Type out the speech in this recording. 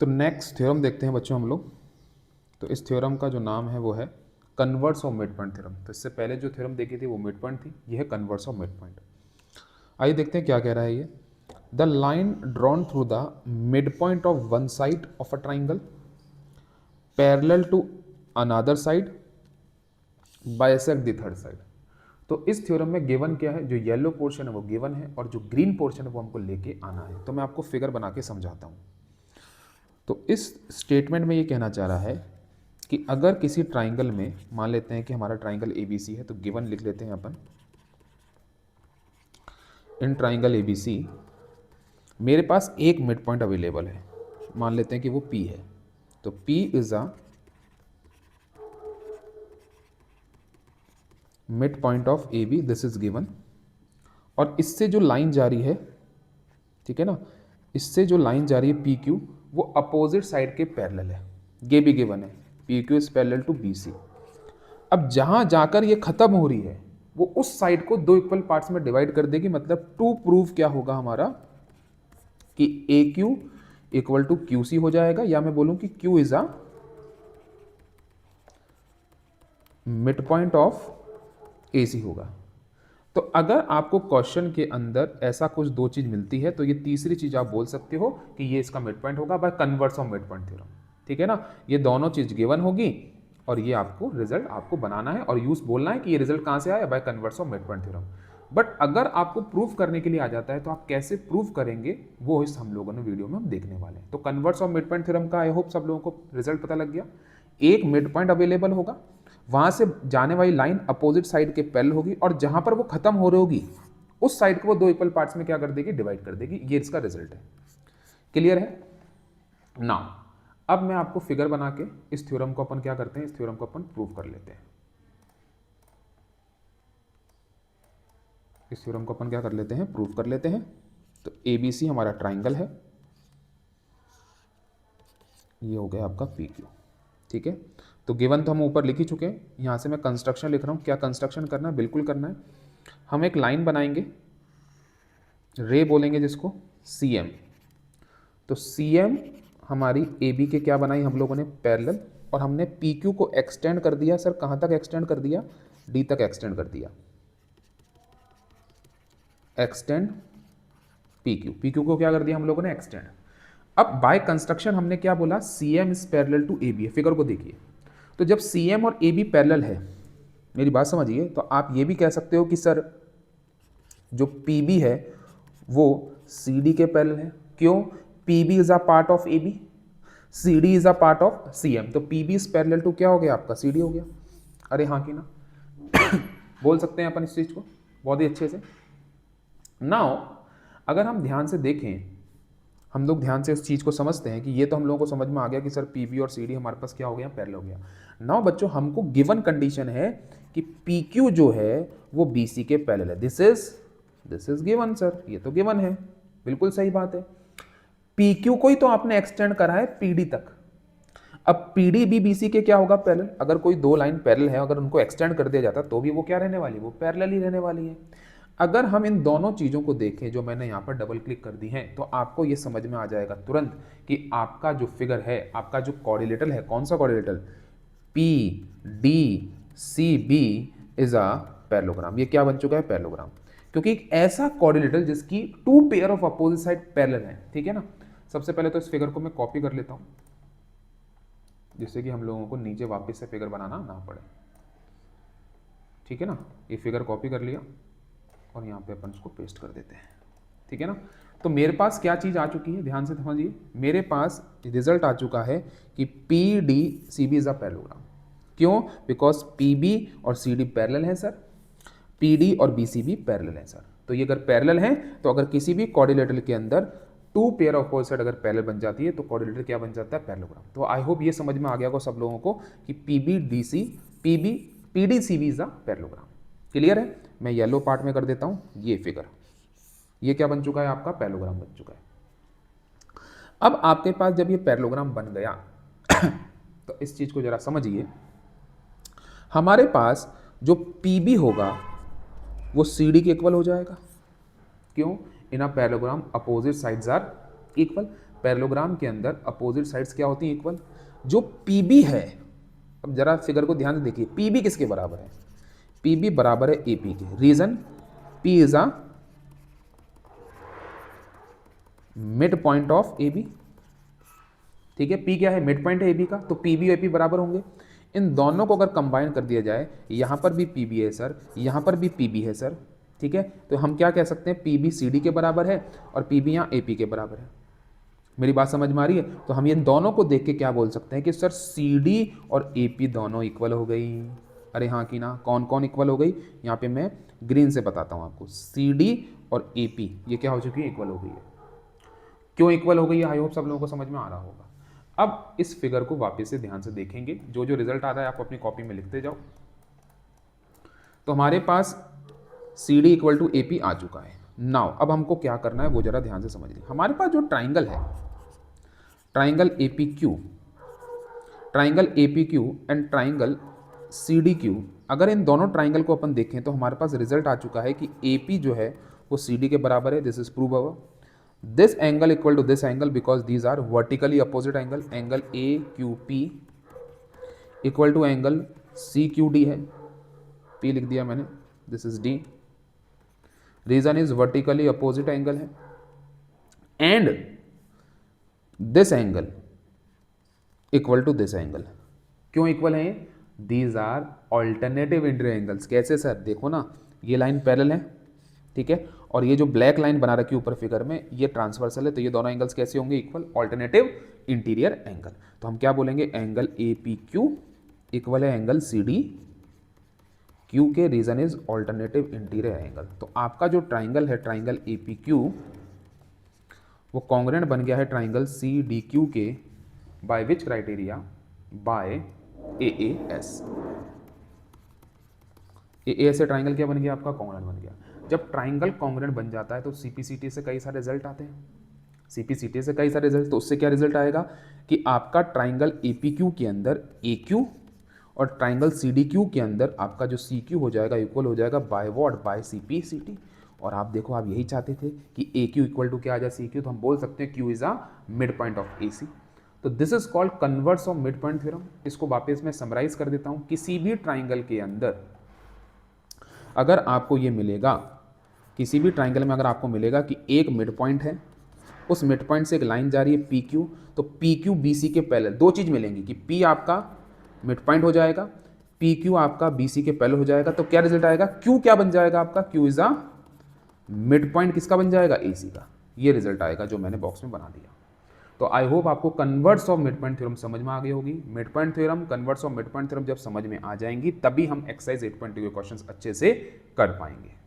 तो next theorem देखते हैं बच्चों हम लोग। तो इस थ्योरम का जो नाम है वो है converse of midpoint theorem. तो इससे पहले जो थ्योरम देखी थी वो मिड पॉइंट थी, ये है कन्वर्स ऑफ मिड पॉइंट। आइए देखते हैं क्या कह रहा है ये। The line drawn through the mid point of one side of a triangle parallel to another side bisect the third side. तो इस थ्योरम में गिवन क्या है, जो येलो पोर्शन है वो गिवन है और जो ग्रीन पोर्शन है वो हमको लेके आना है। तो मैं आपको फिगर बना के समझाता हूँ। तो इस स्टेटमेंट में ये कहना चाह रहा है कि अगर किसी ट्राइंगल में, मान लेते हैं कि हमारा ट्राइंगल ABC है, तो गिवन लिख लेते हैं अपन। इन ट्राइंगल ABC मेरे पास एक मिड पॉइंट अवेलेबल है, मान लेते हैं कि वो P है। तो P is a mid point of AB, this is given. और इससे जो लाइन जा रही है, ठीक है ना, इससे जो लाइन जा रही है PQ, वो अपोजिट साइड के पैरेलल है। ये भी गिवन है, PQ is parallel to BC। अब जहां जाकर ये खत्म हो रही है वो उस साइड को दो इक्वल पार्ट्स में डिवाइड कर देगी। मतलब टू प्रूफ क्या होगा हमारा कि AQ इक्वल टू QC हो जाएगा, या मैं बोलूं कि Q is a mid point of AC होगा। तो अगर आपको क्वेश्चन के अंदर ऐसा कुछ दो चीज मिलती है तो ये तीसरी चीज आप बोल सकते हो कि ये इसका मिड पॉइंट होगा by converse of midpoint theorem. ठीक है ना, ये दोनों चीज गिवन होगी और ये आपको रिजल्ट आपको बनाना है और यूज बोलना है कि ये रिजल्ट कहां से आया, by converse of midpoint theorem. But अगर आपको प्रूफ करने के लिए आ जाता है तो आप कैसे प्रूफ करेंगे वो इस हम लोगों ने वीडियो में हम देखने वाले हैं। तो converse of midpoint theorem का आई होप सब लोगों को रिजल्ट पता लग गया। एक मिड पॉइंट अवेलेबल होगा, वहां से जाने वाली लाइन अपोजिट साइड के पैरेलल होगी और जहां पर वो खत्म हो रही होगी उस साइड को वो दो इक्वल पार्ट्स में क्या कर देगी, डिवाइड कर देगी। ये इसका रिजल्ट है। क्लियर है ना। अब मैं आपको फिगर बना के इस थ्योरम को अपन क्या करते हैं, इस थ्योरम को अपन प्रूव कर लेते हैं। इस थ्योरम को अपन क्या कर लेते हैं, प्रूव कर लेते हैं। तो ABC हमारा ट्राइंगल है, ये हो गया आपका PQ। ठीक है, तो गिवन तो हम ऊपर लिख ही चुके हैं, यहाँ से मैं कंस्ट्रक्शन लिख रहा हूँ। क्या कंस्ट्रक्शन करना है, बिल्कुल करना है। हम एक लाइन बनाएंगे, रे बोलेंगे जिसको, CM। तो CM हमारी AB के क्या बनाई हम लोगों ने, पैरेलल। और हमने PQ को एक्सटेंड कर दिया। सर कहाँ तक एक्सटेंड कर दिया, D तक एक्सटेंड कर दिया। एक्सटेंड PQ को क्या कर दिया हम लोगों ने, एक्सटेंड। अब बाय कंस्ट्रक्शन हमने क्या बोला, CM is parallel to AB। Figure को देखिए, तो जब CM और AB पैरेलल है, मेरी बात समझिए, तो आप ये भी कह सकते हो कि सर जो PB है वो CD के पैरेलल है। क्यों, PB is a part of AB, CD is a part of CM। तो PB इज पैरेलल टू क्या हो गया आपका, CD हो गया। अरे हाँ कि ना बोल सकते हैं अपन इस चीज को बहुत ही अच्छे से। नाउ अगर हम ध्यान से देखें, हम लोग ध्यान से इस चीज़ को समझते हैं कि ये तो हम लोगों को समझ में आ गया कि सर PB और CD हमारे पास क्या हो गया, पैरेलल हो गया। नाउ बच्चों हमको गिवन कंडीशन है कि PQ जो है वो BC के पैरेलल है। दिस इज गिवन सर, ये तो गिवन है, बिल्कुल सही बात है। PQ को ही तो आपने एक्सटेंड करा है PD तक। अब PD भी BC के क्या होगा, पैरेलल। अगर कोई दो लाइन पैरेलल है, अगर उनको एक्सटेंड कर दिया जाता तो भी वो क्या रहने वाली, वो पैरेलल ही रहने वाली है। अगर हम इन दोनों चीज़ों को देखें जो मैंने यहाँ पर डबल क्लिक कर दी हैं, तो आपको ये समझ में आ जाएगा तुरंत कि आपका जो फिगर है, आपका जो कोऑर्डिनेटर है, कौन सा coordinator, PDCB is a parallelogram. ये क्या बन चुका है, पैरेललोग्राम। क्योंकि एक ऐसा कोऑर्डिनेटर जिसकी two pair of opposite side parallel है। ठीक है ना। सबसे पहले तो इस फिगर को मैं कॉपी कर लेता हूँ जिससे कि हम लोगों को नीचे वापस से फिगर बनाना ना पड़े। ठीक है ना, ये फिगर कॉपी कर लिया और यहाँ पे अपन इसको पेस्ट कर देते हैं। ठीक है ना। तो मेरे पास क्या चीज़ आ चुकी है, ध्यान से समझिए। मेरे पास रिजल्ट आ चुका है कि PDCB इज अ पैरेललोग्राम। क्यों, बिकॉज PB और CD पैरेलल है सर, PD और BCB पैरेलल है सर। तो ये अगर पैरेलल है तो अगर किसी भी कोऑर्डिनेटर के अंदर two pair of opposite side अगर पैरेलल बन जाती है तो कोऑर्डिनेटर क्या बन जाता है, पैरेललोग्राम। तो आई होप ये समझ में आ गया होगा सब लोगों को कि PDCB is a parallelogram. Clear है। मैं येलो पार्ट में कर देता हूं ये फिगर, ये क्या बन चुका है आपका, पैरेललोग्राम बन चुका है। अब आपके पास जब ये पैरेललोग्राम बन गया तो इस चीज को जरा समझिए। हमारे पास जो PB होगा वो CD के इक्वल हो जाएगा। क्यों, in a parallelogram opposite sides are equal. Parallelogram के अंदर अपोजिट साइड्स क्या होती हैं? इक्वल। जो पीबी है, अब जरा फिगर को ध्यान से देखिए, पीबी किसके बराबर है? पीबी बराबर है एपी के। Reason, P is a mid point of AB. ठीक है, पी क्या है? मिड पॉइंट है एबी का, तो पीबी और एपी बराबर होंगे। इन दोनों को अगर कंबाइन कर दिया जाए, यहाँ पर भी पीबी है सर, यहाँ पर भी पीबी है सर, ठीक है, तो हम क्या कह सकते हैं? पीबी सीडी के बराबर है और पीबी यहाँ एपी के बराबर है। मेरी बात समझ में आ रही है? तो हम ये दोनों को देख के क्या बोल सकते हैं कि सर सीडी और एपी दोनों इक्वल हो गई। अरे हाँ कि ना, कौन कौन इक्वल हो गई? यहाँ पे मैं ग्रीन से बताता हूँ आपको, सीडी और एपी ये क्या हो चुकी है? इक्वल हो गई है। क्यों इक्वल हो गई है? आई होप सब लोगों को समझ में आ रहा होगा। अब इस फिगर को वापस से ध्यान से देखेंगे, जो जो रिजल्ट आता है आप अपनी कॉपी में लिखते जाओ। तो हमारे पास C D equal to A P आ चुका है। नाउ अब हमको क्या करना है वो जरा ध्यान से समझ लीजिए। हमारे पास जो ट्राइंगल है, triangle A P Q, triangle A P Q and triangle C D Q, अगर इन दोनों ट्राइंगल को अपन देखें तो हमारे पास रिजल्ट आ चुका है कि ए पी जो है वो सी डी के बराबर है। This is prove our this angle equal to this angle because these are vertically opposite angle. angle AQP equal to angle CQD है, P लिख दिया मैंने, this is D. reason is vertically opposite angle है and this angle equal to this angle. क्यों equal है? these are alternative interior angles. कैसे sir? देखो ना, ये लाइन पैरेलल है, ठीक है, और ये जो ब्लैक लाइन बना रखी है ऊपर फिगर में ये ट्रांसवर्सल है, तो ये दोनों एंगल्स कैसे होंगे? Equal, alternative interior angle. तो हम क्या बोलेंगे? Angle A P Q equal है एंगल सी डी क्यू के। Reason is alternative interior angle. तो आपका जो ट्राइंगल है, ट्राइंगल ए पी क्यू, वो कॉन्ग्रेंट बन गया है ट्राइंगल सी डी क्यू के। By which criteria? By A S. A S से ट्राइंगल क्या बन गया आपका? कॉन्ग्रेंट बन गया। जब ट्राइंगल कॉन्ग्रेंट बन जाता है तो सीपीसीटी से कई सारे रिजल्ट आते हैं, सीपीसीटी से कई सारे रिजल्ट। तो उससे क्या रिजल्ट आएगा कि आपका ट्राइंगल एपीक्यू के अंदर ए क्यू और ट्राइंगल सीडीक्यू के अंदर आपका जो सी क्यू हो जाएगा इक्वल हो जाएगा बाय व्हाट? Bye CPCT. और आप देखो, आप यही चाहते थे कि ए क्यू इक्वल टू क्या आ जाए? C Q. तो हम बोल सकते हैं Q is a mid point of A C. तो this is called converse of midpoint theorem. इसको वापस मैं समराइज कर देता हूँ। किसी भी ट्राइंगल के अंदर अगर आपको ये मिलेगा, किसी भी ट्राइंगल में अगर आपको मिलेगा कि एक मिड पॉइंट है, उस मिड पॉइंट से एक लाइन जा रही है पी क्यू, तो पी क्यू बी सी के पैरेलल, दो चीज़ मिलेंगी कि पी आपका मिड पॉइंट हो जाएगा, पी क्यू आपका बी सी के पैरेलल हो जाएगा। तो क्या रिजल्ट आएगा? क्यू क्या बन जाएगा आपका? Q is a mid point किसका बन जाएगा? ए सी का। ये रिजल्ट आएगा जो मैंने बॉक्स में बना दिया। तो आई होप आपको converts of midpoint theorem समझ में आ गई होगी। Mid point theorem, converts of midpoint theorem जब समझ में आ जाएंगी तभी हम एक्सरसाइज 8.2 के क्वेश्चंस अच्छे से कर पाएंगे।